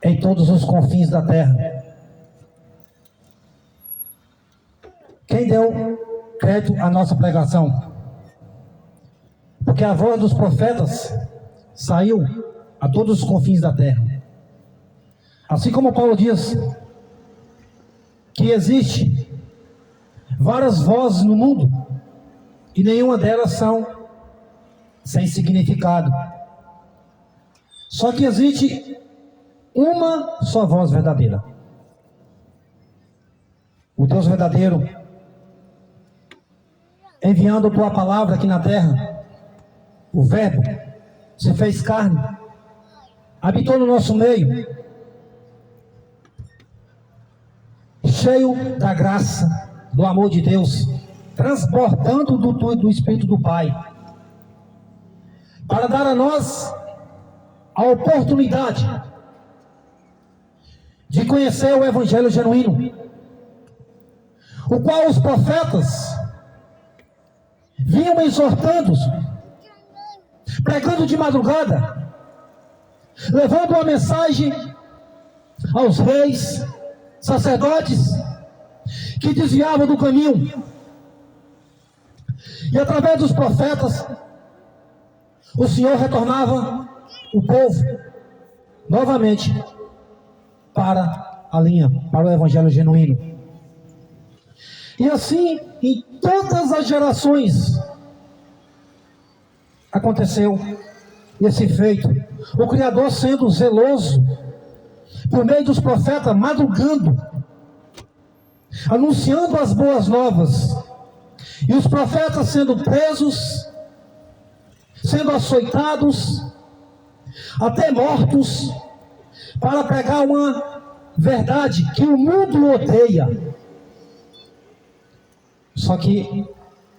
em todos os confins da terra. Quem deu crédito à nossa pregação? Porque a voz dos profetas saiu a todos os confins da terra. Assim como Paulo diz que existe várias vozes no mundo e nenhuma delas são sem significado. Só que existe uma só voz verdadeira. O Deus verdadeiro, enviando a tua palavra aqui na terra, o Verbo se fez carne, habitou no nosso meio, cheio da graça, do amor de Deus, transbordando do Espírito do Pai, para dar a nós a oportunidade de conhecer o Evangelho genuíno, o qual os profetas vinham exortando, pregando de madrugada, levando uma mensagem aos reis, sacerdotes, que desviavam do caminho. E através dos profetas, o Senhor retornava o povo novamente para a linha, para o Evangelho genuíno. E assim, em todas as gerações, aconteceu esse feito. O Criador sendo zeloso, por meio dos profetas, madrugando, anunciando as boas novas, e os profetas sendo presos, sendo açoitados, até mortos, para pregar uma verdade que o mundo odeia. Só que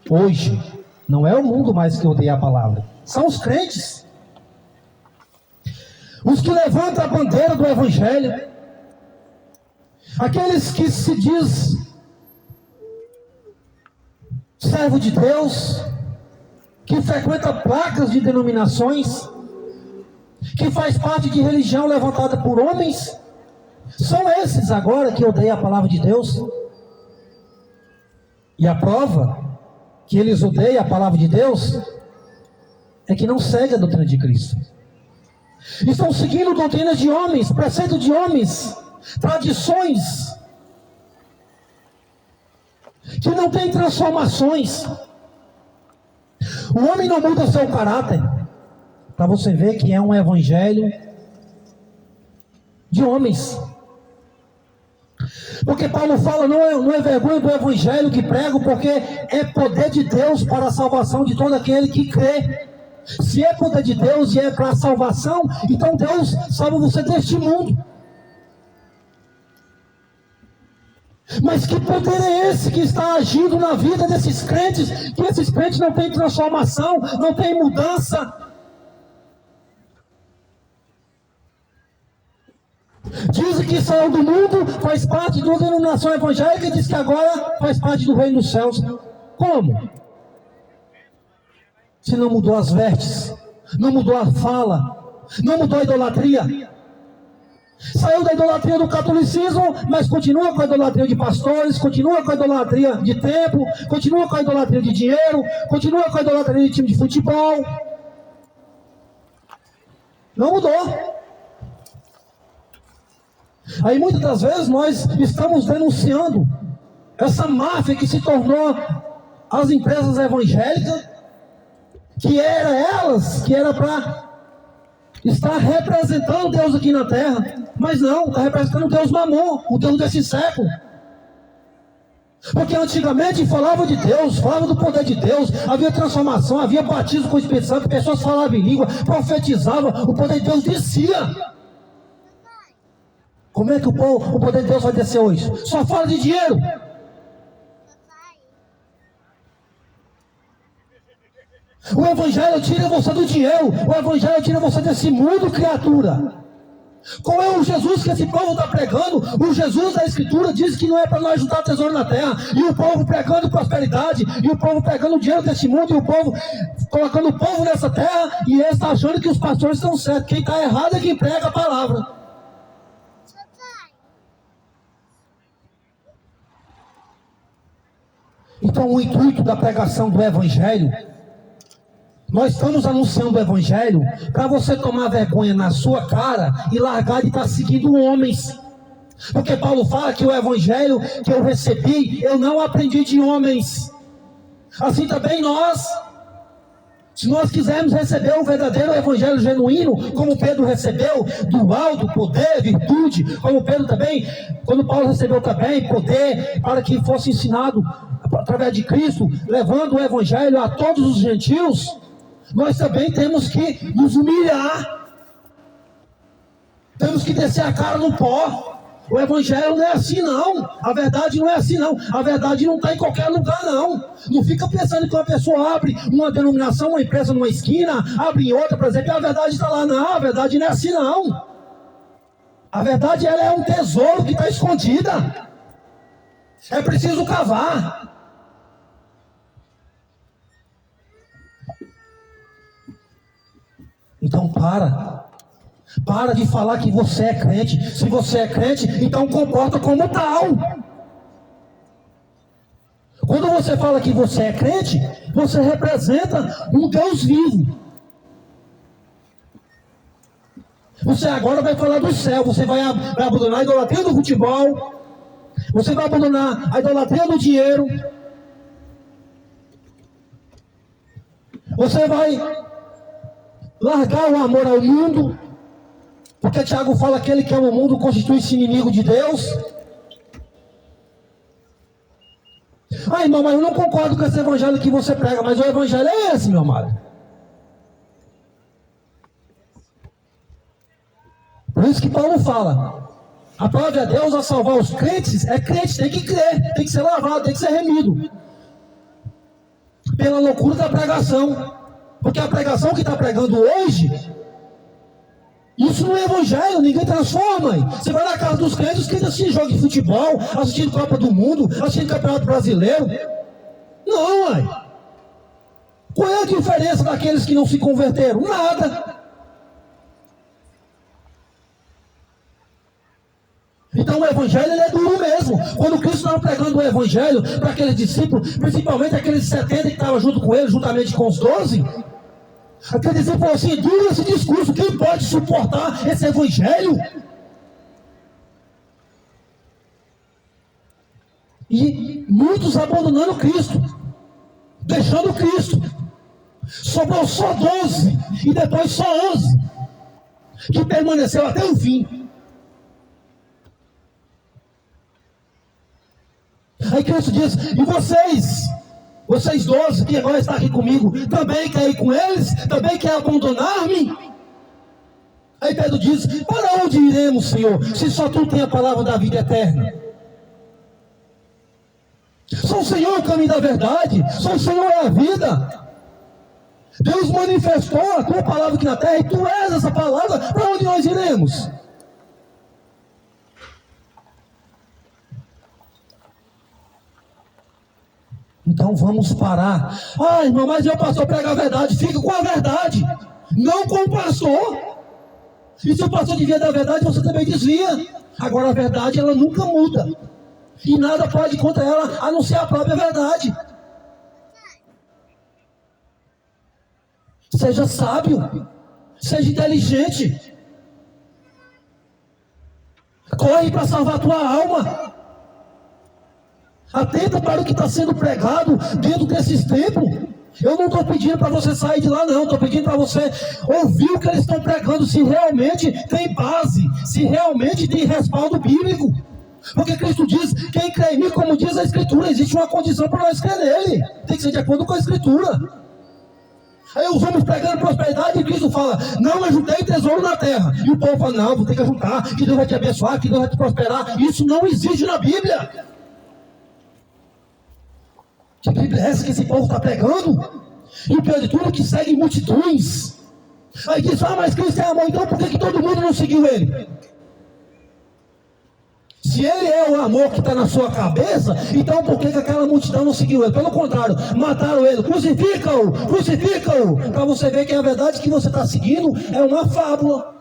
hoje não é o mundo mais que odeia a palavra, são os crentes, os que levantam a bandeira do Evangelho, aqueles que se diz servo de Deus, que frequenta placas de denominações, que faz parte de religião levantada por homens. São esses agora que odeiam a palavra de Deus. E a prova que eles odeiam a palavra de Deus é que não seguem a doutrina de Cristo. Estão seguindo doutrinas de homens, preceitos de homens, tradições que não têm transformações. O homem não muda seu caráter, para você ver que é um evangelho de homens. Porque Paulo fala, não é vergonha do evangelho que prego, porque é poder de Deus para a salvação de todo aquele que crê. Se é poder de Deus e é para a salvação, então Deus salva você deste mundo. Mas que poder é esse que está agindo na vida desses crentes, que esses crentes não têm transformação, não têm mudança? Dizem que saiu do mundo, faz parte de uma denominação evangélica, e diz que agora faz parte do reino dos céus. Como? Se não mudou as vestes, não mudou a fala, não mudou a idolatria. Saiu da idolatria do catolicismo, mas continua com a idolatria de pastores, continua com a idolatria de templo, continua com a idolatria de dinheiro, continua com a idolatria de time de futebol. Não mudou. Aí muitas das vezes nós estamos denunciando essa máfia que se tornou as empresas evangélicas, que era para estar representando Deus aqui na terra, mas não, está representando o Deus Mamon, o Deus desse século. Porque antigamente falava de Deus, falava do poder de Deus, havia transformação, havia batismo com o Espírito Santo, pessoas falavam em língua, profetizavam, o poder de Deus descia. Como é que o poder de Deus vai descer hoje? Só fala de dinheiro. O Evangelho tira você do dinheiro, o Evangelho tira você desse mundo, criatura. Qual é o Jesus que esse povo está pregando? O Jesus da Escritura diz que não é para nós juntar tesouro na terra, e o povo pregando prosperidade, e o povo pegando o dinheiro desse mundo, e o povo colocando o povo nessa terra, e eles estão achando que os pastores estão certos. Quem está errado é quem prega a palavra. Então o intuito da pregação do Evangelho, nós estamos anunciando o Evangelho para você tomar vergonha na sua cara e largar de estar seguindo homens. Porque Paulo fala que o Evangelho que eu recebi, eu não aprendi de homens. Assim também nós, se nós quisermos receber o verdadeiro Evangelho genuíno, como Pedro recebeu, do alto, poder, virtude, como Pedro também, quando Paulo recebeu também poder, para que fosse ensinado através de Cristo, levando o Evangelho a todos os gentios, nós também temos que nos humilhar, temos que descer a cara no pó. O Evangelho não é assim não, a verdade não é assim não, a verdade não está em qualquer lugar não. Não fica pensando que uma pessoa abre uma denominação, uma empresa numa esquina, abre em outra, por exemplo, e a verdade está lá. Não, a verdade não é assim não. A verdade, ela é um tesouro que está escondida, é preciso cavar. Então para de falar que você é crente. Se você é crente, então comporta como tal. Quando você fala que você é crente, você representa um Deus vivo. Você agora vai falar do céu. Você vai abandonar a idolatria do futebol. Você vai abandonar a idolatria do dinheiro. Você vai largar o amor ao mundo. Porque Tiago fala que aquele que ama o mundo constitui-se inimigo de Deus. Ah, irmão, mas eu não concordo com esse evangelho que você prega, mas o evangelho é esse, meu amado. Por isso que Paulo fala, aprove a Deus a salvar os crentes, é crente, tem que crer, tem que ser lavado, tem que ser remido. Pela loucura da pregação. Porque a pregação que está pregando hoje, isso não é evangelho, ninguém transforma. Você vai na casa dos crentes, os crentes assistem jogo de futebol, assistindo Copa do Mundo, assistindo Campeonato Brasileiro. Não, uai. Qual é a diferença daqueles que não se converteram? Nada. Então o evangelho ele é duro mesmo. Quando Cristo estava pregando o evangelho para aqueles discípulos, principalmente aqueles 70 que estavam junto com ele, juntamente com os 12, aquele discípulo falou assim: duro esse discurso, quem pode suportar esse evangelho? E muitos abandonando Cristo, deixando Cristo. Sobrou só 12 e depois só 11 que permaneceu até o fim. Aí Cristo diz: e vocês 12 que agora estão aqui comigo, também querem ir com eles? Também querem abandonar-me? Aí Pedro diz: para onde iremos, Senhor, se só tu tem a palavra da vida eterna? Só o Senhor é o caminho da verdade, só o Senhor é a vida. Deus manifestou a tua palavra aqui na terra, e tu és essa palavra. Para onde nós iremos? Então vamos parar. Ah, irmão, mas eu pastor prega a verdade. Fica com a verdade, não com o pastor. E se o pastor desvia da verdade, você também desvia. Agora a verdade, ela nunca muda, e nada pode contra ela, a não ser a própria verdade. Seja sábio, seja inteligente, corre para salvar a tua alma. Atenta para o que está sendo pregado dentro desses templos. Eu não estou pedindo para você sair de lá, não. Estou pedindo para você ouvir o que eles estão pregando, se realmente tem base, se realmente tem respaldo bíblico. Porque Cristo diz: quem crê em mim, como diz a Escritura, existe uma condição para nós crer nele. Tem que ser de acordo com a Escritura. Aí os homens pregando prosperidade, e Cristo fala: não ajuntei tesouro na terra. E o povo fala: não, vou ter que ajuntar, que Deus vai te abençoar, que Deus vai te prosperar. Isso não existe na Bíblia. Que Bíblia é essa que esse povo está pregando? E o pior de tudo é que segue multidões. Aí diz: ah, mas Cristo é amor, então por que todo mundo não seguiu ele? Se ele é o amor que está na sua cabeça, então por que aquela multidão não seguiu ele? Pelo contrário, mataram ele. Crucifica-o, crucifica-o. Para você ver que a verdade que você está seguindo é uma fábula.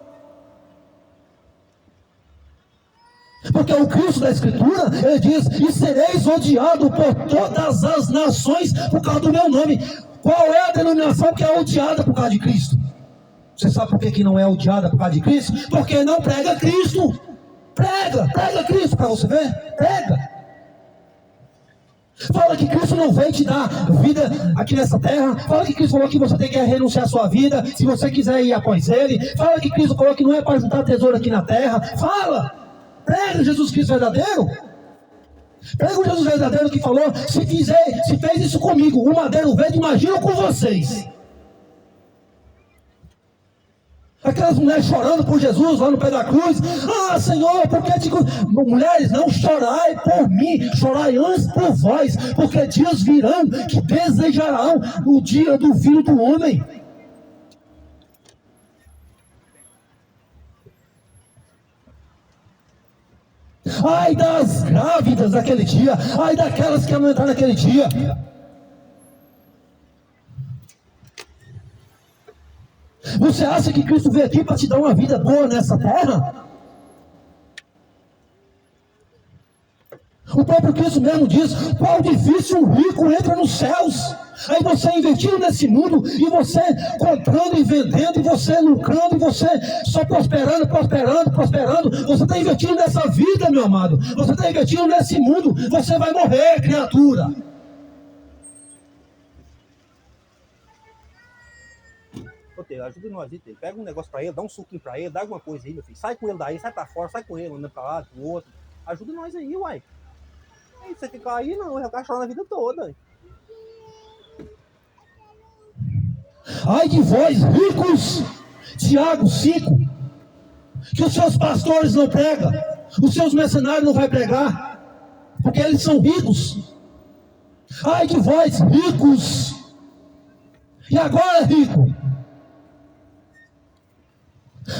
Porque o Cristo da Escritura, ele diz: e sereis odiados por todas as nações por causa do meu nome. Qual é a denominação que é odiada por causa de Cristo? Você sabe por que não é odiada por causa de Cristo? Porque não prega Cristo. Prega Cristo para você ver. Prega. Fala que Cristo não veio te dar vida aqui nessa terra. Fala que Cristo falou que você tem que renunciar à sua vida se você quiser ir após Ele. Fala que Cristo falou que não é para juntar tesouro aqui na terra. Fala. Prega o Jesus Cristo verdadeiro. Prega o Jesus verdadeiro que falou: se fez isso comigo, o madeiro verde, imagina com vocês. Aquelas mulheres chorando por Jesus lá no pé da cruz. Ah, Senhor, por que mulheres, não chorai por mim, chorai antes por vós, porque dias virão que desejarão o dia do Filho do Homem. Ai das grávidas daquele dia, ai daquelas que amamentaram naquele dia. Você acha que Cristo veio aqui para te dar uma vida boa nessa terra? O próprio Cristo mesmo diz: qual difícil um rico entra nos céus. Aí você investindo nesse mundo, e você comprando e vendendo, e você lucrando, e você só prosperando. Você está investindo nessa vida, meu amado. Você está investindo nesse mundo. Você vai morrer, criatura. Ajuda nós aí, pega um negócio pra ele, dá um suquinho pra ele, dá alguma coisa aí, meu filho. Sai com ele daí, sai pra fora, sai com ele, anda pra lá, pro outro. Ajuda nós aí, uai. Aí você ficar aí, não, eu vou chorar a vida toda. Ai de vós, ricos, Tiago 5, que os seus pastores não pregam, os seus mercenários não vão pregar, porque eles são ricos. Ai de vós, ricos. E agora, rico,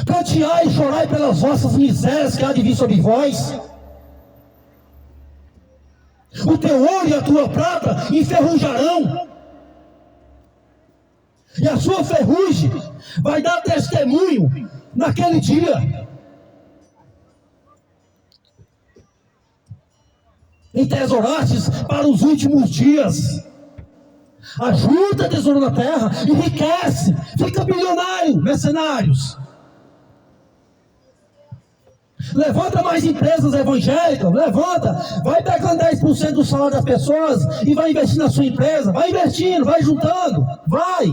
pranteai e chorai pelas vossas misérias que há de vir sobre vós. O teu ouro e a tua prata enferrujarão, e a sua ferrugem vai dar testemunho naquele dia. Entesourastes para os últimos dias. Ajuda, tesouro na terra, enriquece, fica bilionário, mercenários. Levanta mais empresas evangélicas, levanta, vai pegando 10% do salário das pessoas e vai investir na sua empresa, vai investindo, vai juntando, vai.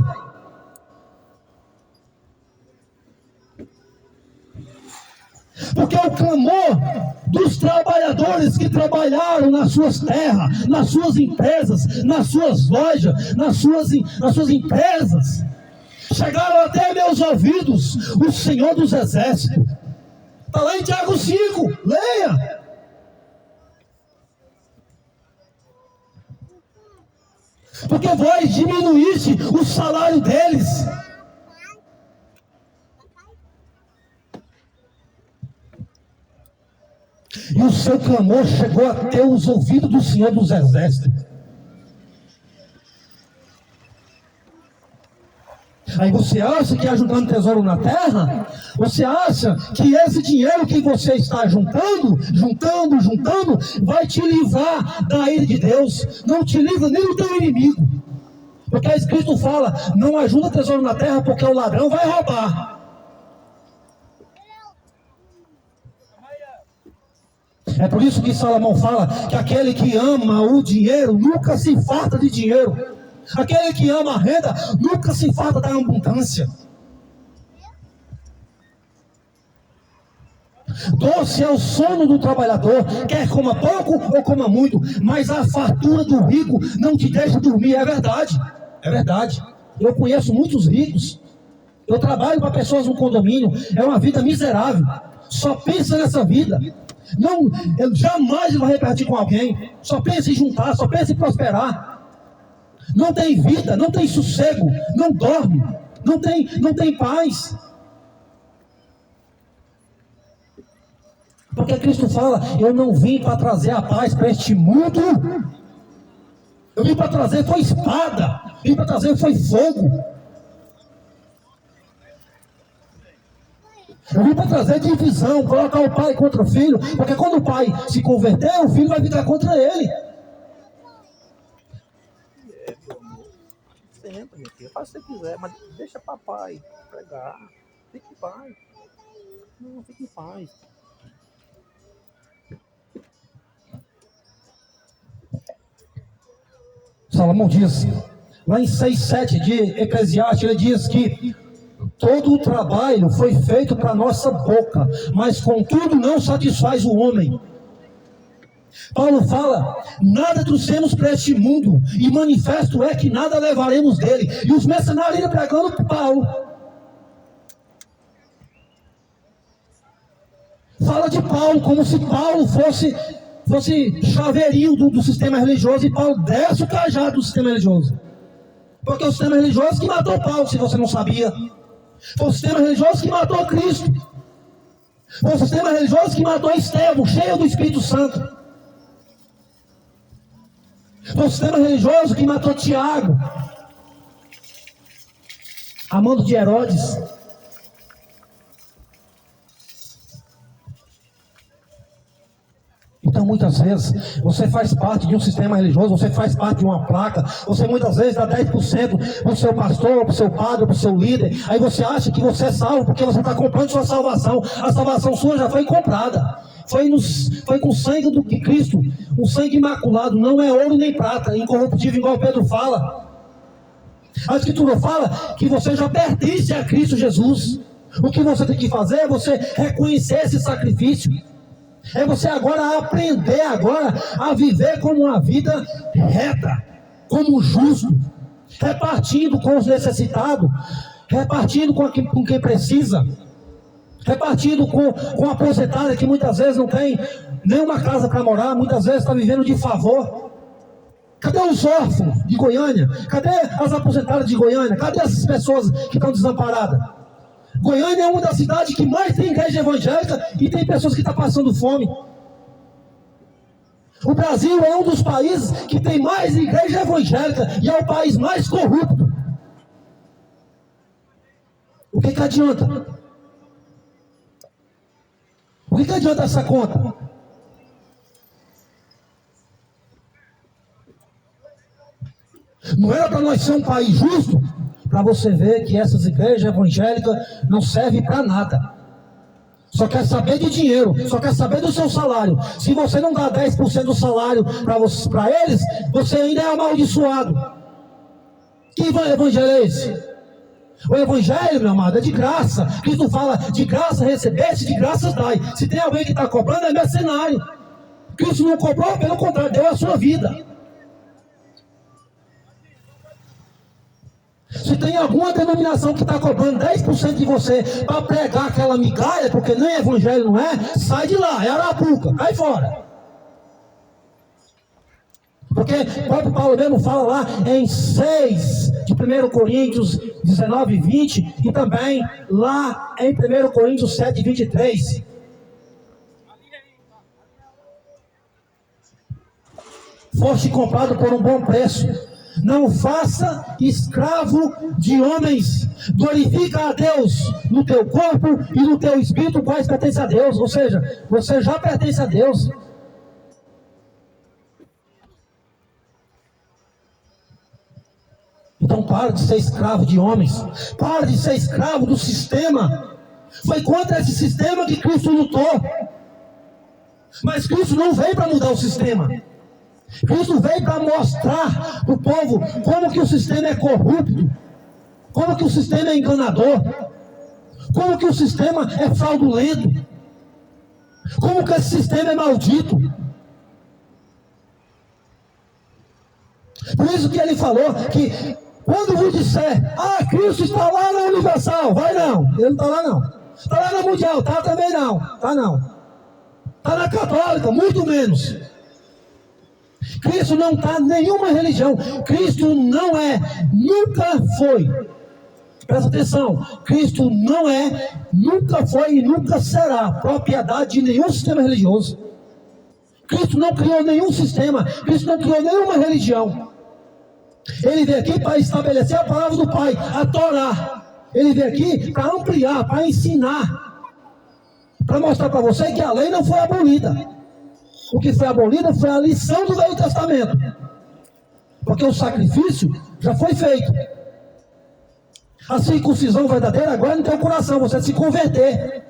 Porque o clamor dos trabalhadores que trabalharam nas suas terras, nas suas empresas, nas suas lojas, nas suas empresas, chegaram até meus ouvidos, o Senhor dos Exércitos. Está lá em Tiago 5, leia. Porque vós diminuíste o salário deles. E o seu clamor chegou até os ouvidos do Senhor dos Exércitos. Aí você acha que é juntando tesouro na terra? Você acha que esse dinheiro que você está juntando, vai te livrar da ira de Deus? Não te livra nem do teu inimigo. Porque a Escrito fala: não ajuda tesouro na terra, porque o ladrão vai roubar. É por isso que Salomão fala que aquele que ama o dinheiro nunca se farta de dinheiro. Aquele que ama a renda nunca se farta da abundância. Doce é o sono do trabalhador, quer coma pouco ou coma muito, mas a fartura do rico não te deixa dormir. É verdade, é verdade. Eu conheço muitos ricos. Eu trabalho para pessoas no condomínio. É uma vida miserável. Só pensa nessa vida. Não, eu jamais vai repartir com alguém. Só pensa em juntar, só pensa em prosperar. Não tem vida, não tem sossego, não dorme, não tem paz. Porque Cristo fala: eu não vim para trazer a paz para este mundo. Eu vim para trazer foi espada, vim para trazer foi fogo. Eu vim para trazer divisão, colocar o pai contra o filho, porque quando o pai se converter, o filho vai ficar contra ele. Meu amor. Senta, minha filha, faz o que você quiser, mas deixa papai pregar. Fique em paz. Não, fique em paz. Salomão diz, lá em 6:7 de Eclesiastes, ele diz que todo o trabalho foi feito para nossa boca, mas contudo não satisfaz o homem. Paulo fala, nada trouxemos para este mundo, e manifesto é que nada levaremos dele. E os mercenários iam pregando para Paulo. Fala de Paulo como se Paulo fosse chaveirinho do sistema religioso, e Paulo desce o cajado do sistema religioso. Porque é o sistema religioso que matou Paulo, se você não sabia. Foi o sistema religioso que matou Cristo. Foi o sistema religioso que matou Estevão, cheio do Espírito Santo. Foi o sistema religioso que matou Tiago, amando de Herodes. Então muitas vezes você faz parte de um sistema religioso, você faz parte de uma placa, você muitas vezes dá 10% para o seu pastor, para o seu padre, para o seu líder, aí você acha que você é salvo porque você está comprando sua salvação. A salvação sua já foi comprada, foi com o sangue de Cristo, um sangue imaculado, não é ouro nem prata, incorruptível, igual Pedro fala. A Escritura fala que você já pertence a Cristo Jesus. O que você tem que fazer é você reconhecer esse sacrifício. É você agora aprender a viver como uma vida reta, como justo, repartindo com os necessitados, repartindo com quem precisa, repartindo com a aposentada que muitas vezes não tem nenhuma casa para morar, muitas vezes está vivendo de favor. Cadê os órfãos de Goiânia? Cadê as aposentadas de Goiânia? Cadê essas pessoas que estão desamparadas? Goiânia é uma das cidades que mais tem igreja evangélica e tem pessoas que estão passando fome. O Brasil é um dos países que tem mais igreja evangélica e é o país mais corrupto. O que adianta? O que adianta essa conta? Não era para nós ser um país justo? Para você ver que essas igrejas evangélicas não servem para nada. Só quer saber de dinheiro, só quer saber do seu salário. Se você não dá 10% do salário para eles, você ainda é amaldiçoado. Que evangelho é esse? O evangelho, meu amado, é de graça. Cristo fala, de graça recebeste, de graça dai. Se tem alguém que está cobrando, é mercenário. Cristo não cobrou, pelo contrário, deu a sua vida. Se tem alguma denominação que está cobrando 10% de você para pregar aquela migalha, porque nem evangelho não é, sai de lá, é arapuca, cai fora. Porque o próprio Paulo mesmo fala lá em 6 de 1 Coríntios 19 e 20, e também lá em 1 Coríntios 7 e 23. Foste comprado por um bom preço. Não faça escravo de homens. Glorifica a Deus no teu corpo e no teu espírito, quais pertence a Deus. Ou seja, você já pertence a Deus. Então para de ser escravo de homens. Para de ser escravo do sistema. Foi contra esse sistema que Cristo lutou. Mas Cristo não veio para mudar o sistema. Cristo veio para mostrar para o povo como que o sistema é corrupto, como que o sistema é enganador, como que o sistema é fraudulento, como que esse sistema é maldito. Por isso que ele falou que quando vos disser, Cristo está lá na Universal, vai não, ele não está lá não. Está lá na Mundial, tá também não, tá não. Está na Católica, muito menos. Cristo não está em nenhuma religião. Cristo não é, nunca foi. Presta atenção, Cristo não é, nunca foi e nunca será propriedade de nenhum sistema religioso. Cristo não criou nenhum sistema, Cristo não criou nenhuma religião. Ele veio aqui para estabelecer a palavra do Pai, a Torá. Ele veio aqui para ampliar, para ensinar. para mostrar para você que a lei não foi abolida. O que foi abolido foi a lição do Velho Testamento. Porque o sacrifício já foi feito. A circuncisão verdadeira agora é no teu coração, você se converter.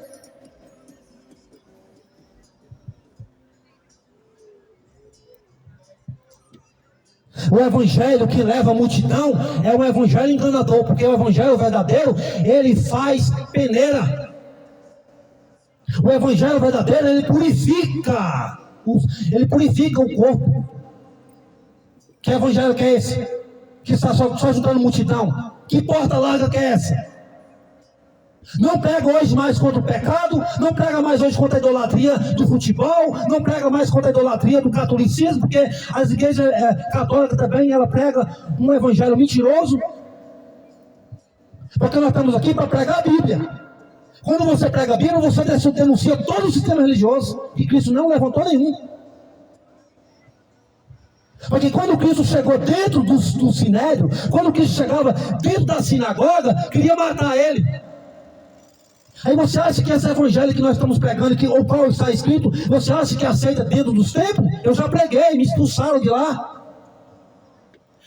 O evangelho que leva a multidão é um evangelho enganador, porque o evangelho verdadeiro, ele faz peneira. O evangelho verdadeiro, ele purifica o corpo. Que evangelho que é esse? Que está só juntando multidão? Que porta larga que é essa? Não prega hoje mais contra o pecado, não prega mais hoje contra a idolatria do futebol, não prega mais contra a idolatria do catolicismo, porque as igrejas católicas também, ela prega um evangelho mentiroso. Porque nós estamos aqui para pregar a Bíblia. Quando você prega a Bíblia, você denuncia todo o sistema religioso, que Cristo não levantou nenhum. Porque quando Cristo chegou dentro do sinédrio, quando Cristo chegava dentro da sinagoga, queria matar ele. Aí você acha que esse evangelho que nós estamos pregando, que o qual está escrito, você acha que aceita dentro dos templos? Eu já preguei, me expulsaram de lá.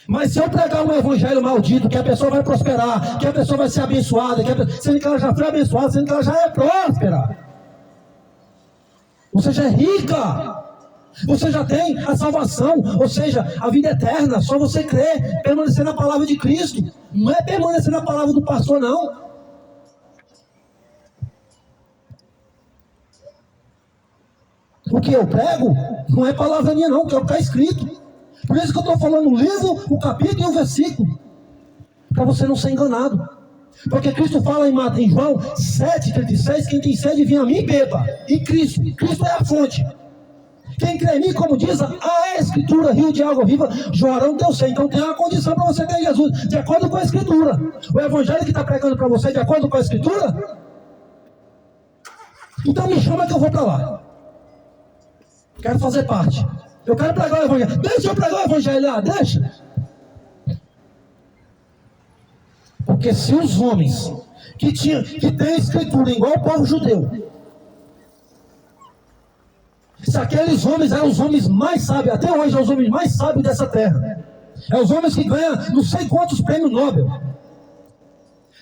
Mas se eu pregar um evangelho maldito, que a pessoa vai prosperar, que a pessoa vai ser abençoada, sendo que ela já foi abençoada, sendo que ela já é próspera, você já é rica, você já tem a salvação, ou seja, a vida eterna, só você crer, permanecer na palavra de Cristo, não é permanecer na palavra do pastor, não. O que eu prego não é palavra minha, não, que é o que está escrito. Por isso que eu estou falando o livro, o capítulo e o versículo, para você não ser enganado. Porque Cristo fala em João 7,36, quem tem sede, vem a mim e beba. E Cristo é a fonte. Quem crê em mim, como diz a Escritura, rio de água viva, jorarão teu ser. Então tem uma condição para você ter Jesus, de acordo com a Escritura. O evangelho que está pregando para você, de acordo com a Escritura, então me chama que eu vou para lá. Quero fazer parte. Eu quero pregar o evangelho. Deixa eu pregar o evangelho lá, deixa. Porque se os homens que têm escritura igual o povo judeu, se aqueles homens eram os homens mais sábios, até hoje são os homens mais sábios dessa terra, é os homens que ganham não sei quantos prêmios Nobel.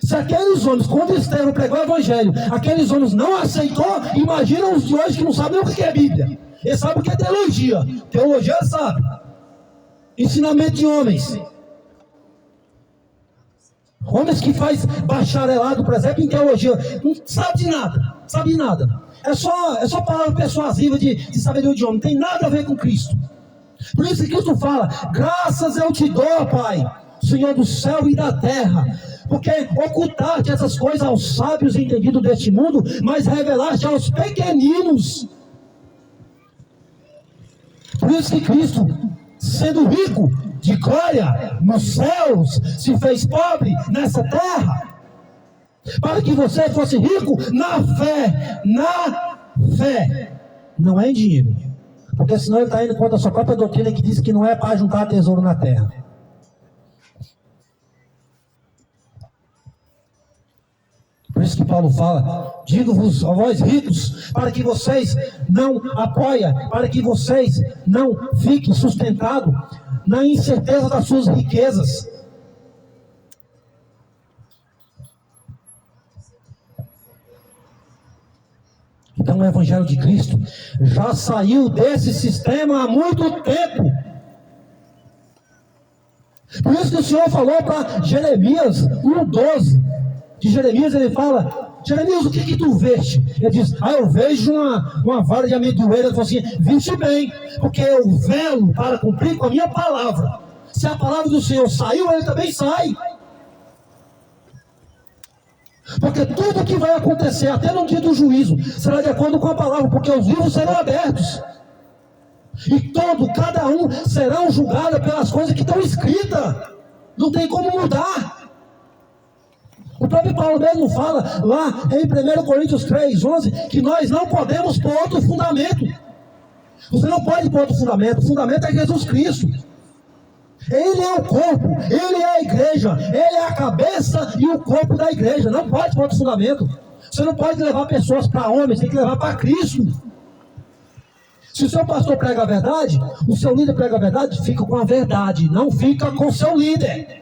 Se aqueles homens, quando Estevão pregou o evangelho, aqueles homens não aceitou, imagina os de hoje que não sabem o que é Bíblia. Eles sabem o que é teologia. Teologia sabe. Ensinamento de homens. Homens que faz bacharelado, por exemplo, em teologia. Não sabe de nada. Sabe de nada. É só palavra persuasiva de sabedoria de homem. Não tem nada a ver com Cristo. Por isso que Cristo fala: graças eu te dou, Pai, Senhor do céu e da terra. Porque ocultaste essas coisas aos sábios e entendidos deste mundo, mas revelaste aos pequeninos. Por isso que Cristo, sendo rico de glória nos céus, se fez pobre nessa terra, para que você fosse rico na fé, não é em dinheiro, porque senão ele está indo contra a sua própria doutrina, que diz que não é para juntar tesouro na terra. Por isso que Paulo fala: digo-vos a vós ricos, para que vocês não apoiem, para que vocês não fiquem sustentados na incerteza das suas riquezas. Então o Evangelho de Cristo já saiu desse sistema há muito tempo. Por isso que o Senhor falou para Jeremias 1,12. De Jeremias ele fala: Jeremias, o que tu veste? Ele diz: eu vejo uma vara de amendoeira. Ele falou assim: viste bem, porque eu velo para cumprir com a minha palavra. Se a palavra do Senhor saiu, ele também sai. Porque tudo que vai acontecer, até no dia do juízo, será de acordo com a palavra, porque os livros serão abertos. E cada um serão julgados pelas coisas que estão escritas. Não tem como mudar. O próprio Paulo mesmo fala lá em 1 Coríntios 3:11, que nós não podemos pôr outro fundamento. Você não pode pôr outro fundamento. O fundamento é Jesus Cristo. Ele é o corpo, ele é a igreja, ele é a cabeça e o corpo da igreja. Não pode pôr outro fundamento. Você não pode levar pessoas para homens, tem que levar para Cristo. Se o seu pastor prega a verdade, o seu líder prega a verdade, fica com a verdade, não fica com o seu líder.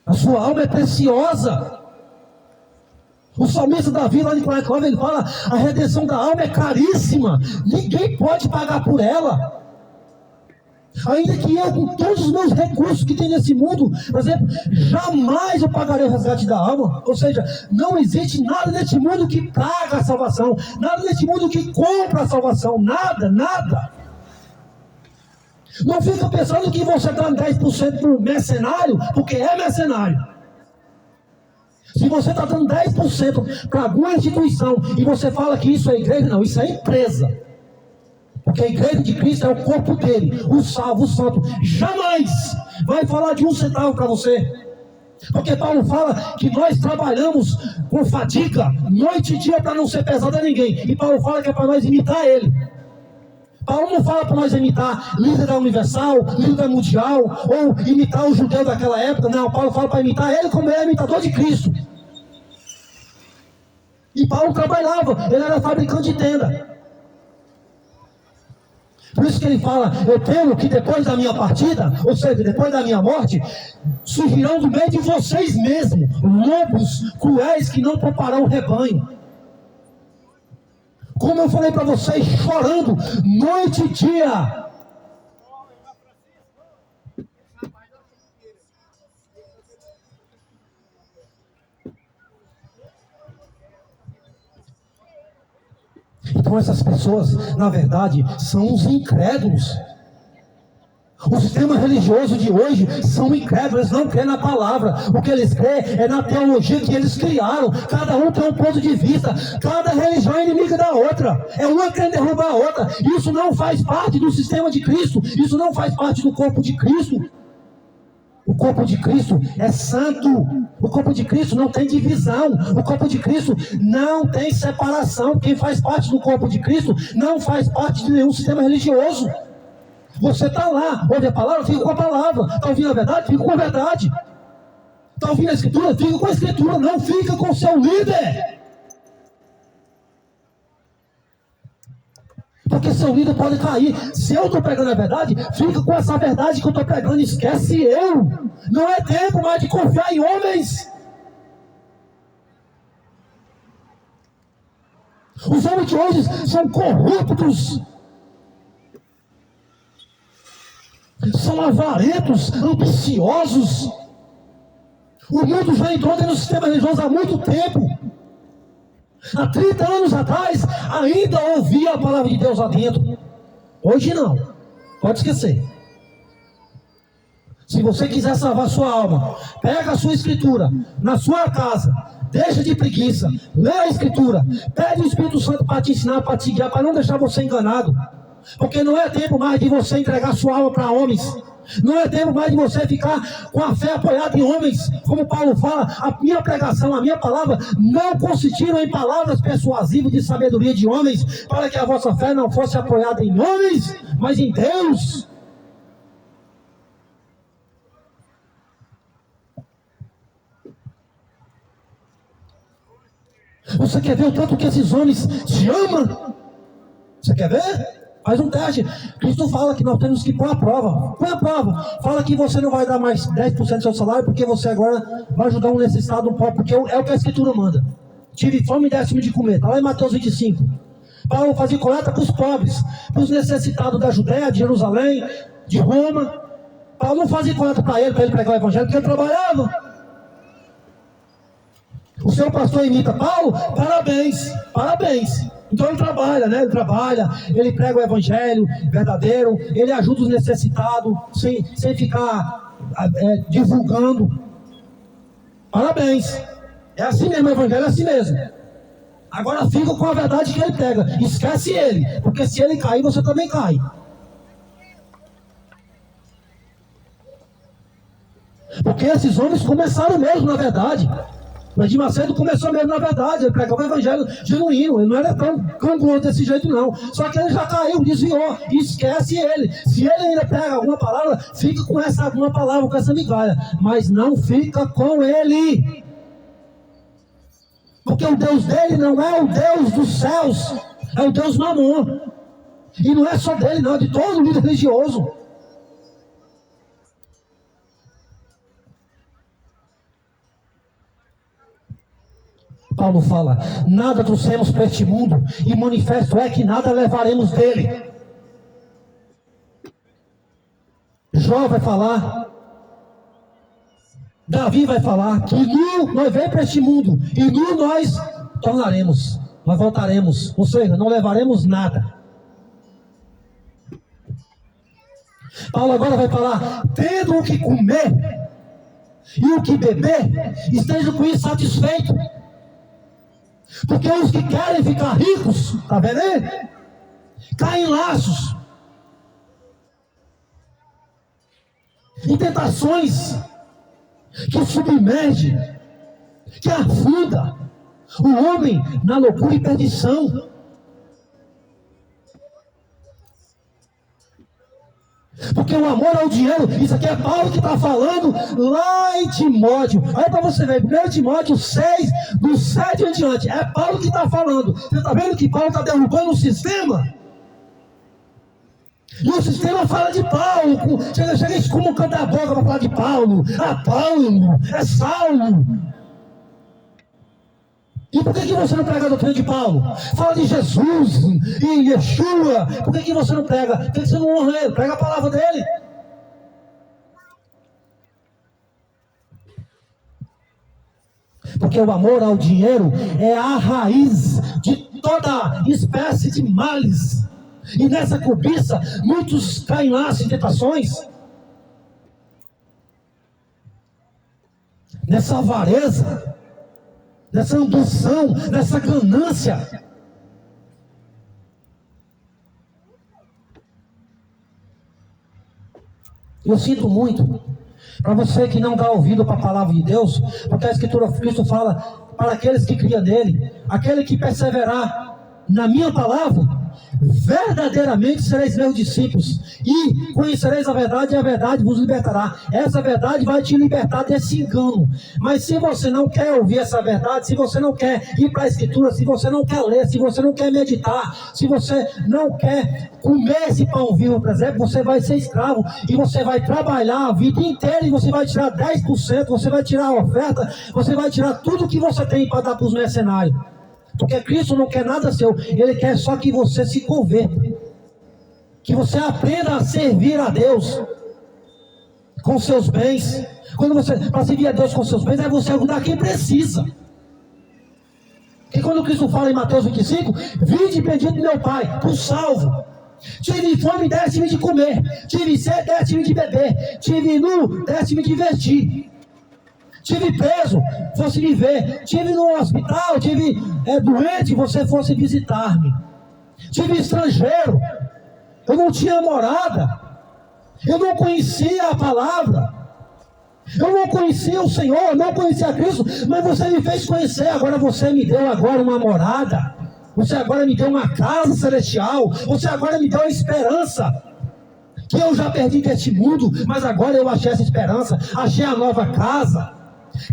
A sua alma é preciosa. O salmista Davi, lá em 49, ele fala: a redenção da alma é caríssima, ninguém pode pagar por ela. Ainda que eu, com todos os meus recursos que tem nesse mundo, por exemplo, jamais eu pagarei o resgate da alma. Ou seja, não existe nada neste mundo que paga a salvação, nada neste mundo que compra a salvação, nada, nada. Não fica pensando que você dá 10% para o mercenário, porque é mercenário. Se você está dando 10% para alguma instituição e você fala que isso é igreja, não, isso é empresa. Porque a igreja de Cristo é o corpo dele, o salvo, o santo. Jamais vai falar de 1 centavo para você. Porque Paulo fala que nós trabalhamos com fadiga, noite e dia, para não ser pesado a ninguém. E Paulo fala que é para nós imitar ele. Paulo não fala para nós imitar líder da Universal, líder mundial, ou imitar o judeu daquela época. Não, Paulo fala para imitar ele como ele é imitador de Cristo. E Paulo trabalhava, ele era fabricante de tenda. Por isso que ele fala: eu temo que depois da minha partida, ou seja, depois da minha morte, surgirão do meio de vocês mesmos lobos cruéis que não pouparão o rebanho. Como eu falei para vocês, chorando noite e dia. Então essas pessoas, na verdade, são os incrédulos. O sistema religioso de hoje são incrédulos, eles não creem na palavra. O que eles creem é na teologia que eles criaram. Cada um tem um ponto de vista. Cada religião é inimiga da outra. É uma querendo derrubar a outra. Isso não faz parte do sistema de Cristo. Isso não faz parte do corpo de Cristo. O corpo de Cristo é santo. O corpo de Cristo não tem divisão. O corpo de Cristo não tem separação. Quem faz parte do corpo de Cristo não faz parte de nenhum sistema religioso. Você está lá, ouve a palavra, fica com a palavra. Está ouvindo a verdade? Fica com a verdade. Está ouvindo a escritura? Fica com a escritura. Não fica com o seu líder. Porque seu líder pode cair. Se eu estou pregando a verdade, fica com essa verdade que eu estou pregando. Esquece eu. Não é tempo mais de confiar em homens. Os homens de hoje são corruptos. São avarentos, ambiciosos. O mundo já entrou no sistema religioso há muito tempo. Há 30 anos atrás, ainda ouvia a palavra de Deus lá dentro. Hoje não. Pode esquecer. Se você quiser salvar sua alma, pega a sua escritura na sua casa. Deixa de preguiça. Lê a escritura. Pede o Espírito Santo para te ensinar, para te guiar, para não deixar você enganado. Porque não é tempo mais de você entregar sua alma para homens. Não é tempo mais de você ficar com a fé apoiada em homens. Como Paulo fala, a minha pregação, a minha palavra não consistiram em palavras persuasivas de sabedoria de homens, para que a vossa fé não fosse apoiada em homens, mas em Deus. Você quer ver o tanto que esses homens te amam? Você quer ver? Faz um teste. Cristo fala que nós temos que pôr a prova. Põe a prova. Fala que você não vai dar mais 10% do seu salário, porque você agora vai ajudar um necessitado, um pobre, porque é o que a Escritura manda. Tive fome e desse-me de comer. Está lá em Mateus 25. Paulo fazia coleta para os pobres, para os necessitados da Judéia, de Jerusalém, de Roma. Paulo não fazia coleta para ele pregar o evangelho, porque ele trabalhava. O seu pastor imita Paulo? Parabéns, parabéns. Então ele trabalha, né? Ele prega o evangelho verdadeiro, ele ajuda os necessitados, sem ficar divulgando. Parabéns. É assim mesmo, o evangelho é assim mesmo. Agora fica com a verdade que ele pega. Esquece ele, porque se ele cair, você também cai. Porque esses homens começaram mesmo, na verdade. O Edir Macedo começou mesmo na verdade, ele pregava o evangelho genuíno, ele não era tão canguro desse jeito não, só que ele já caiu, desviou, esquece ele. Se ele ainda pega alguma palavra, fica com essa alguma palavra, com essa migalha, mas não fica com ele, porque o Deus dele não é o Deus dos céus, é o Deus Mamon, e não é só dele não, é de todo líder religioso. Paulo fala, nada trouxemos para este mundo, e manifesto é que nada levaremos dele. Jó vai falar, Davi vai falar, que nu nós vem para este mundo, e nu nós tornaremos, nós voltaremos, ou seja, não levaremos nada. Paulo agora vai falar, tendo o que comer, e o que beber, esteja com isso satisfeito. Porque os que querem ficar ricos, está vendo aí? Caem em laços, em tentações que submerge, que afunda o homem na loucura e perdição. Porque o amor ao dinheiro, isso aqui é Paulo que está falando lá em Timóteo. Aí para você ver, 1 Timóteo 6, do 7 em diante, é Paulo que está falando. Você está vendo que Paulo está derrubando o sistema? E o sistema fala de Paulo. Chega como canta a boca para falar de Paulo. Ah, Paulo, é Saulo. E por que você não prega a doutrina de Paulo? Fala de Jesus e Yeshua. Por que você não prega? Por que você não honra ele? Prega a palavra dele. Porque o amor ao dinheiro é a raiz de toda espécie de males. E nessa cobiça, muitos caem lá em tentações. Nessa avareza, nessa ambição, nessa ganância. Eu sinto muito para você que não dá ouvido para a palavra de Deus, porque a Escritura Cristo fala para aqueles que criam nele, aquele que perseverar na minha palavra, verdadeiramente sereis meus discípulos, e conhecereis a verdade, e a verdade vos libertará. Essa verdade vai te libertar desse engano. Mas se você não quer ouvir essa verdade, se você não quer ir para a Escritura, se você não quer ler, se você não quer meditar, se você não quer comer esse pão vivo, por exemplo, você vai ser escravo, e você vai trabalhar a vida inteira, e você vai tirar 10%, você vai tirar a oferta, você vai tirar tudo que você tem para dar para os mercenários. Porque Cristo não quer nada seu, Ele quer só que você se converta, que você aprenda a servir a Deus com seus bens. Quando você, para servir a Deus com seus bens, é você ajudar quem precisa. Porque quando Cristo fala em Mateus 25, vinde bendito meu Pai, por salvo. Tive fome, deste-me de comer. Tive sede, deste-me de beber. Tive nu, deste-me de vestir. Tive preso, fosse me ver. Tive no hospital, tive doente, você fosse visitar-me. Tive estrangeiro, eu não tinha morada. Eu não conhecia a palavra. Eu não conhecia o Senhor, não conhecia Cristo, mas você me fez conhecer. Agora você me deu agora uma morada. Você agora me deu uma casa celestial. Você agora me deu a esperança que eu já perdi deste mundo, mas agora eu achei essa esperança. Achei a nova casa.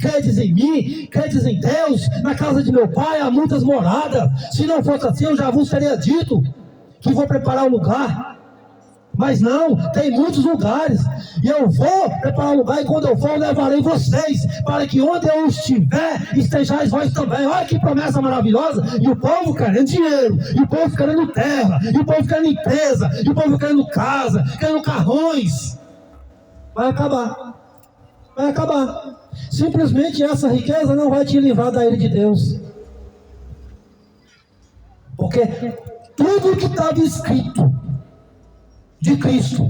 Credes em mim, credes em Deus. Na casa de meu Pai há muitas moradas. Se não fosse assim, eu já vos teria dito que vou preparar um lugar. Mas não, tem muitos lugares. E eu vou preparar um lugar, e quando eu for, eu levarei vocês, para que onde eu estiver, estejais vós também. Olha que promessa maravilhosa. E o povo querendo dinheiro, e o povo querendo terra, e o povo querendo empresa, e o povo querendo casa, querendo carrões. Vai acabar. Vai acabar. Simplesmente essa riqueza não vai te livrar da ira de Deus. Porque tudo que estava escrito de Cristo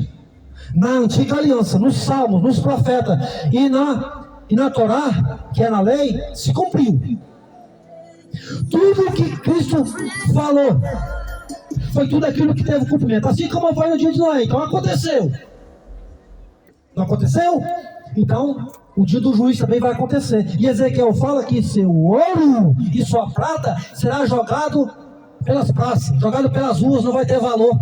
na antiga aliança, nos salmos, nos profetas e na Torá, que é na lei, se cumpriu. Tudo que Cristo falou foi tudo aquilo que teve cumprimento, assim como foi no dia de Noé. Então aconteceu. Não aconteceu? Então O dia do juiz também vai acontecer. E Ezequiel fala que seu ouro e sua prata será jogado pelas praças, jogado pelas ruas, não vai ter valor.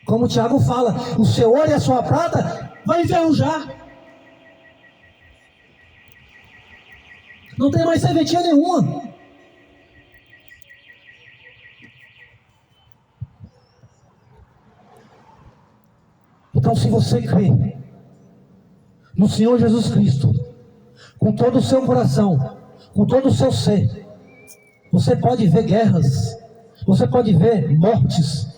Como o Tiago fala, o seu ouro e a sua prata vai enferrujar. Não tem mais serventia nenhuma. Então, se você crê no Senhor Jesus Cristo, com todo o seu coração, com todo o seu ser, você pode ver guerras, você pode ver mortes,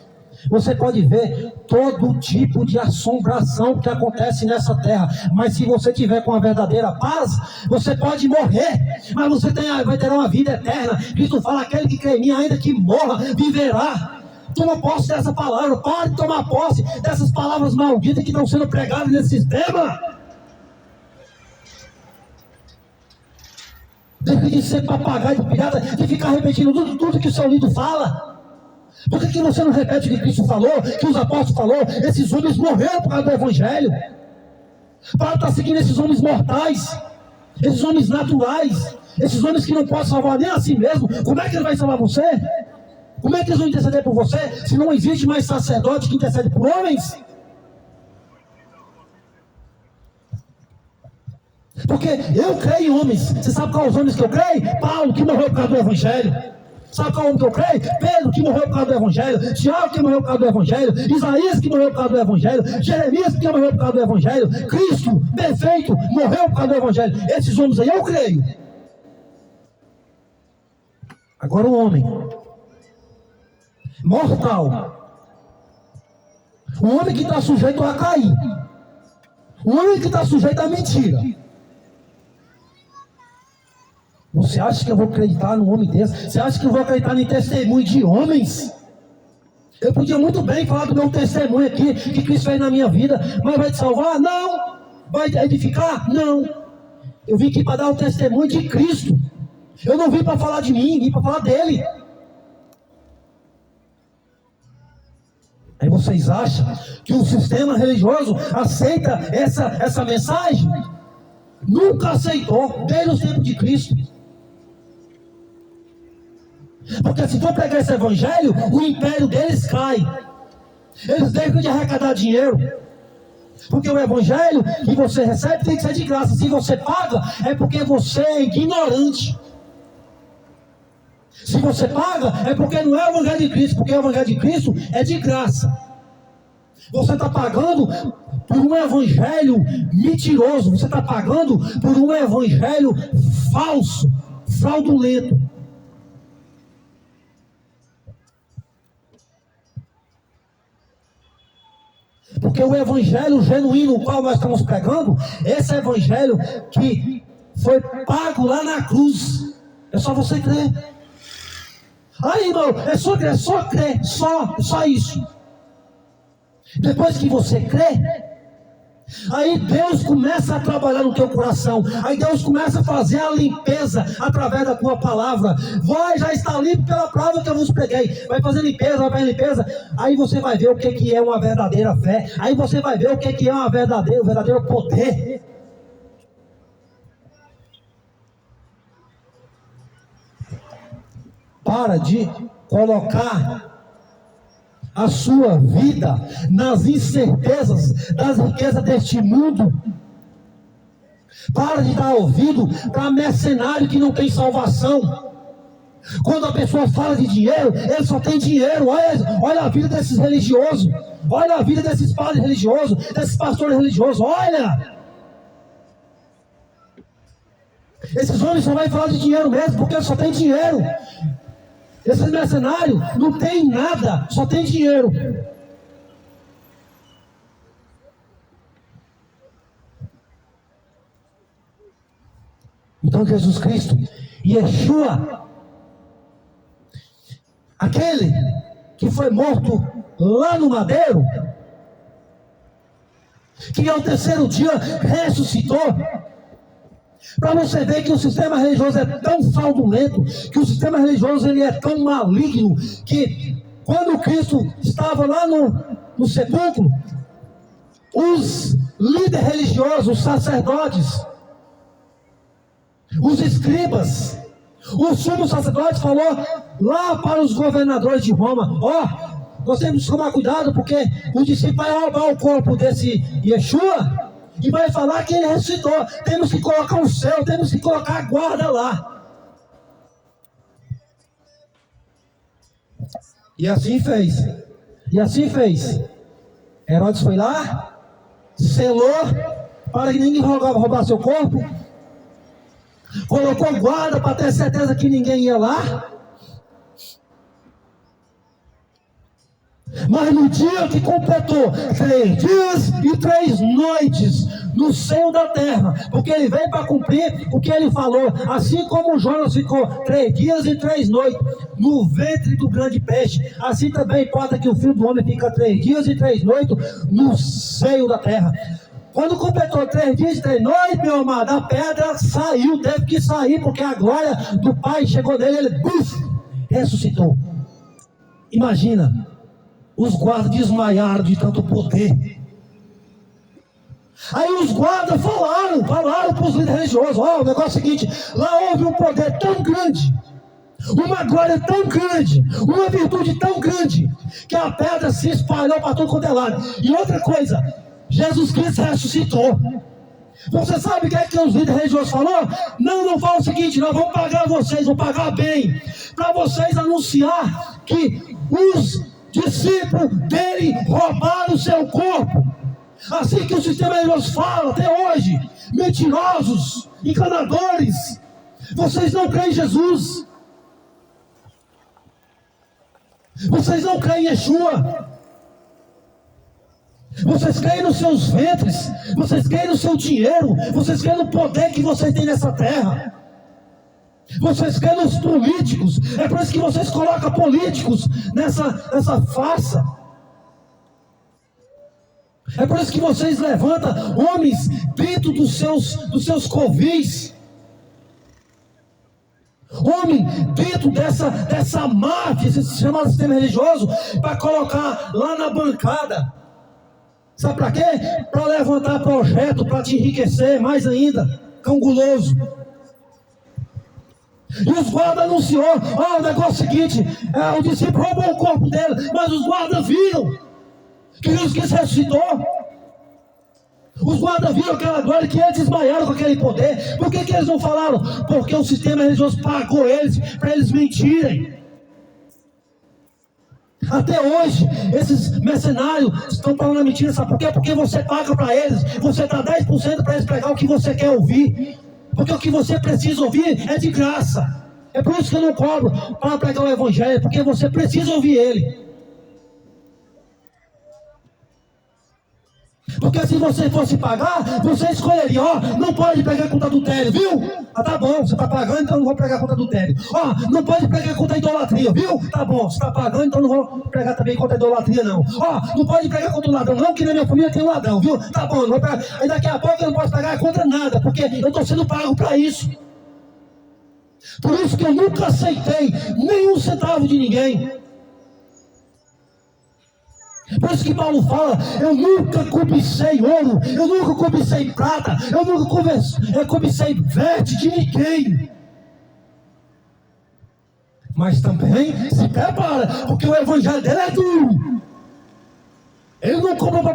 você pode ver todo tipo de assombração que acontece nessa terra. Mas se você tiver com a verdadeira paz, você pode morrer, mas você vai ter uma vida eterna. Cristo fala: aquele que crê em mim, ainda que morra, viverá. Toma posse dessa palavra. Pare de tomar posse dessas palavras malditas que estão sendo pregadas nesse sistema. Deixe de ser papagaio de pirata, de ficar repetindo tudo que o seu líder fala. Por que você não repete o que Cristo falou, que os apóstolos falaram? Esses homens morreram por causa do Evangelho. Para estar seguindo esses homens mortais, esses homens naturais, esses homens que não podem salvar nem a si mesmo. Como é que ele vai salvar você? Como é que eles vão interceder por você, se não existe mais sacerdote que intercede por homens? Porque eu creio em homens. Você sabe quais os homens que eu creio? Paulo, que morreu por causa do Evangelho. Sabe qual homem que eu creio? Pedro, que morreu por causa do Evangelho. Tiago, que morreu por causa do Evangelho. Isaías, que morreu por causa do Evangelho. Jeremias, que morreu por causa do Evangelho. Cristo, perfeito, morreu por causa do Evangelho. Esses homens aí eu creio. Agora o homem mortal, um homem que está sujeito a cair, um homem que está sujeito a mentira. Você acha que eu vou acreditar num homem desse? Você acha que eu vou acreditar em testemunho de homens? Eu podia muito bem falar do meu testemunho aqui, que Cristo fez na minha vida, mas vai te salvar? Não. Vai edificar? Não. Eu vim aqui para dar o testemunho de Cristo. Eu não vim para falar de mim, vim para falar dele. Aí vocês acham que o sistema religioso aceita essa mensagem? Nunca aceitou, desde o tempo de Cristo. Porque se for pegar esse evangelho, o império deles cai. Eles deixam de arrecadar dinheiro. Porque o evangelho que você recebe tem que ser de graça. Se você paga, é porque você é ignorante. Se você paga, é porque não é o evangelho de Cristo. Porque o evangelho de Cristo é de graça. Você está pagando por um evangelho mentiroso. Você está pagando por um evangelho falso, fraudulento. Porque o evangelho genuíno, o qual nós estamos pregando, esse evangelho que foi pago lá na cruz. É só você crer. Aí, irmão, é só crer, só isso. Depois que você crê, aí Deus começa a trabalhar no teu coração. Aí Deus começa a fazer a limpeza através da tua palavra. Já está limpo pela palavra que eu vos preguei. Vai fazer limpeza, vai fazer limpeza. Aí você vai ver o que é uma verdadeira fé. Aí você vai ver o que é um verdadeiro poder. Para de colocar a sua vida nas incertezas das riquezas deste mundo. Para de dar ouvido para mercenário que não tem salvação. Quando a pessoa fala de dinheiro, ele só tem dinheiro. Olha a vida desses religiosos. Olha a vida desses padres religiosos, desses pastores religiosos. Olha! Esses homens só vão falar de dinheiro mesmo, porque eles só tem dinheiro. Esses mercenários não tem nada, só tem dinheiro. Então Jesus Cristo, Yeshua, aquele que foi morto lá no madeiro, que ao terceiro dia ressuscitou. Para você ver que o sistema religioso é tão fraudulento, que o sistema religioso ele é tão maligno, que quando Cristo estava lá no sepulcro, os líderes religiosos, os sacerdotes, os escribas, o sumo sacerdote falou lá para os governadores de Roma: nós temos que tomar cuidado, porque o discípulo vai roubar o corpo desse Yeshua e vai falar que ele ressuscitou. Temos que colocar um céu, temos que colocar a guarda lá. E assim fez. Herodes foi lá, selou para que ninguém roubar seu corpo, colocou guarda para ter certeza que ninguém ia lá. Mas no dia que completou 3 dias e 3 noites no seio da terra, porque ele veio para cumprir o que ele falou, assim como Jonas ficou 3 dias e 3 noites no ventre do grande peixe, assim também importa que o Filho do Homem fica 3 dias e 3 noites no seio da terra. Quando completou 3 dias e 3 noites, meu amado, a pedra saiu, teve que sair, porque a glória do Pai chegou nele, ele ressuscitou. Imagina, os guardas desmaiaram de tanto poder. Aí os guardas falaram para os líderes religiosos: o negócio é o seguinte, lá houve um poder tão grande, uma glória tão grande, uma virtude tão grande, que a pedra se espalhou para todo quanto é lado. E outra coisa, Jesus Cristo ressuscitou. Você sabe o que é que os líderes religiosos falaram? Não fala o seguinte: nós vamos pagar vocês, vamos pagar bem, para vocês anunciar que os discípulos dele roubaram o seu corpo. Assim que o sistema religioso fala até hoje: mentirosos, enganadores, vocês não creem em Jesus, vocês não creem em Yeshua, vocês creem nos seus ventres, vocês creem no seu dinheiro, vocês creem no poder que vocês têm nessa terra, vocês creem nos políticos. É por isso que vocês colocam políticos nessa farsa. É por isso que vocês levantam homens dentro dos seus covis, homem dentro dessa máfia, esse chamado sistema religioso, para colocar lá na bancada. Sabe para quê? Para levantar projeto, para te enriquecer mais ainda, cão guloso. E os guardas anunciou: o negócio é o seguinte, o discípulo roubou o corpo dele, mas os guardas viram que Jesus Cristo ressuscitou. Os guardas viram aquela glória, que eles desmaiaram com aquele poder. Por que eles não falaram? Porque o sistema religioso pagou eles para eles mentirem. Até hoje, esses mercenários estão falando mentira. Sabe por quê? Porque você paga para eles, você dá 10% para eles pregar o que você quer ouvir. Porque o que você precisa ouvir é de graça. É por isso que eu não cobro para pregar o evangelho, porque você precisa ouvir ele. Porque se você fosse pagar, você escolheria: não pode pregar contra adultério, viu? Tá bom, você está pagando, então não vou pregar contra adultério. Não pode pregar contra idolatria, viu? Tá bom, você está pagando, então não vou pregar também contra idolatria, não. Não pode pregar contra o ladrão, não, que na minha família tem um ladrão, viu? Tá bom, não vou pregar. Aí daqui a pouco eu não posso pregar contra nada, porque eu estou sendo pago para isso. Por isso que eu nunca aceitei nenhum centavo de ninguém. Por isso que Paulo fala: eu nunca cobicei ouro, eu nunca cobicei prata, eu nunca cobicei veste de ninguém. Mas também se prepara, porque o evangelho dele é duro. Ele não cobra para